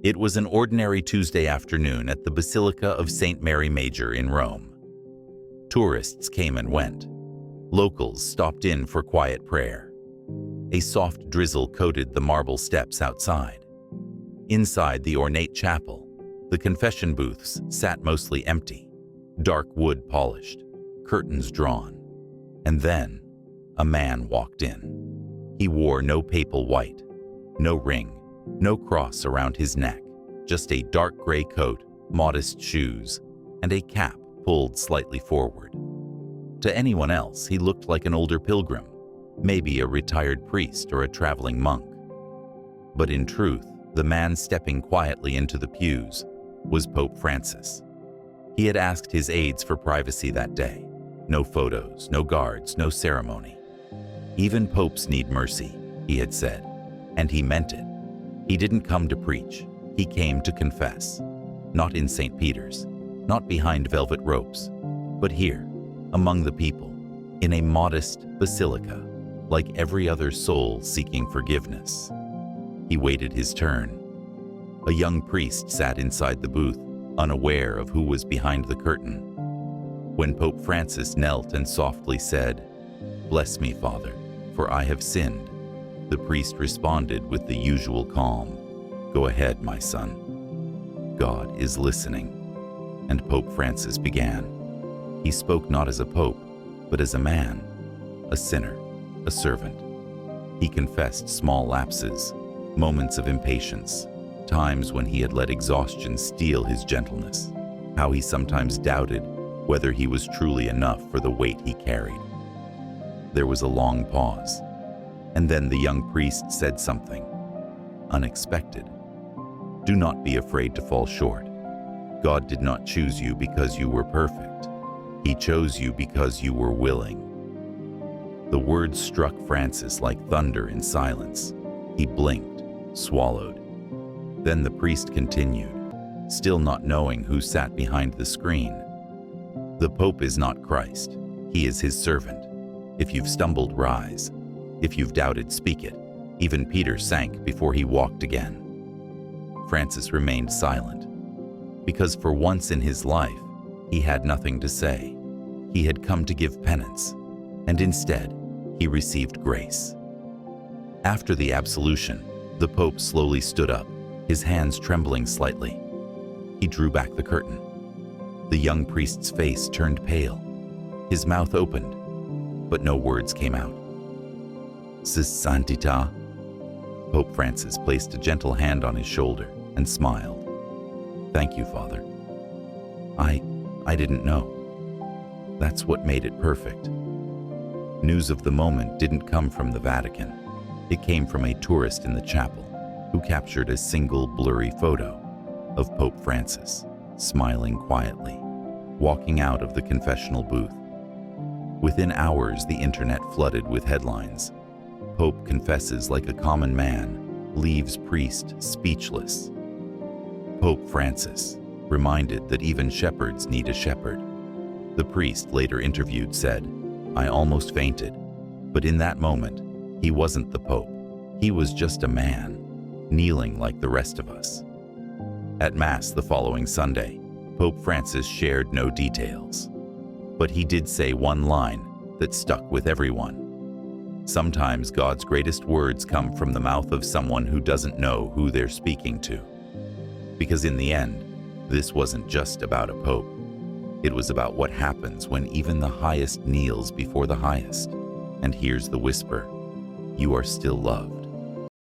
It was an ordinary Tuesday afternoon at the Basilica of St. Mary Major in Rome. Tourists came and went. Locals stopped in for quiet prayer. A soft drizzle coated the marble steps outside. Inside the ornate chapel, the confession booths sat mostly empty, dark wood polished, curtains drawn. And then, a man walked in. He wore no papal white, no ring, no cross around his neck, just a dark gray coat, modest shoes, and a cap pulled slightly forward. To anyone else, he looked like an older pilgrim, maybe a retired priest or a traveling monk. But in truth, the man stepping quietly into the pews was Pope Francis. He had asked his aides for privacy that day. No photos, no guards, no ceremony. Even popes need mercy, he had said, and he meant it. He didn't come to preach, he came to confess. Not in St. Peter's, not behind velvet ropes, but here, among the people, in a modest basilica, like every other soul seeking forgiveness. He waited his turn. A young priest sat inside the booth, unaware of who was behind the curtain. When Pope Francis knelt and softly said, "Bless me, Father, for I have sinned," the priest responded with the usual calm, "Go ahead, my son. God is listening." And Pope Francis began. He spoke not as a pope, but as a man, a sinner, a servant. He confessed small lapses, moments of impatience, times when he had let exhaustion steal his gentleness, how he sometimes doubted whether he was truly enough for the weight he carried. There was a long pause, and then the young priest said something unexpected. "Do not be afraid to fall short. God did not choose you because you were perfect. He chose you because you were willing." The words struck Francis like thunder in silence. He blinked, swallowed. Then the priest continued, still not knowing who sat behind the screen. "The Pope is not Christ. He is his servant. If you've stumbled, rise. If you've doubted, speak it. Even Peter sank before he walked again." Francis remained silent, because for once in his life, he had nothing to say. He had come to give penance, and instead, he received grace. After the absolution, the Pope slowly stood up, his hands trembling slightly. He drew back the curtain. The young priest's face turned pale. His mouth opened, but no words came out. "Santità." Pope Francis placed a gentle hand on his shoulder and smiled. "Thank you, Father. I didn't know. That's what made it perfect." News of the moment didn't come from the Vatican. It came from a tourist in the chapel who captured a single blurry photo of Pope Francis, smiling quietly, walking out of the confessional booth. Within hours, the internet flooded with headlines. "Pope confesses like a common man, leaves priest speechless." Pope Francis, reminded that even shepherds need a shepherd. The priest, later interviewed, said, "I almost fainted, but in that moment, he wasn't the Pope. He was just a man, kneeling like the rest of us." At Mass the following Sunday, Pope Francis shared no details, but he did say one line that stuck with everyone. Sometimes God's greatest words come from the mouth of someone who doesn't know who they're speaking to. Because in the end, this wasn't just about a pope. It was about what happens when even the highest kneels before the highest and hears the whisper, "You are still loved."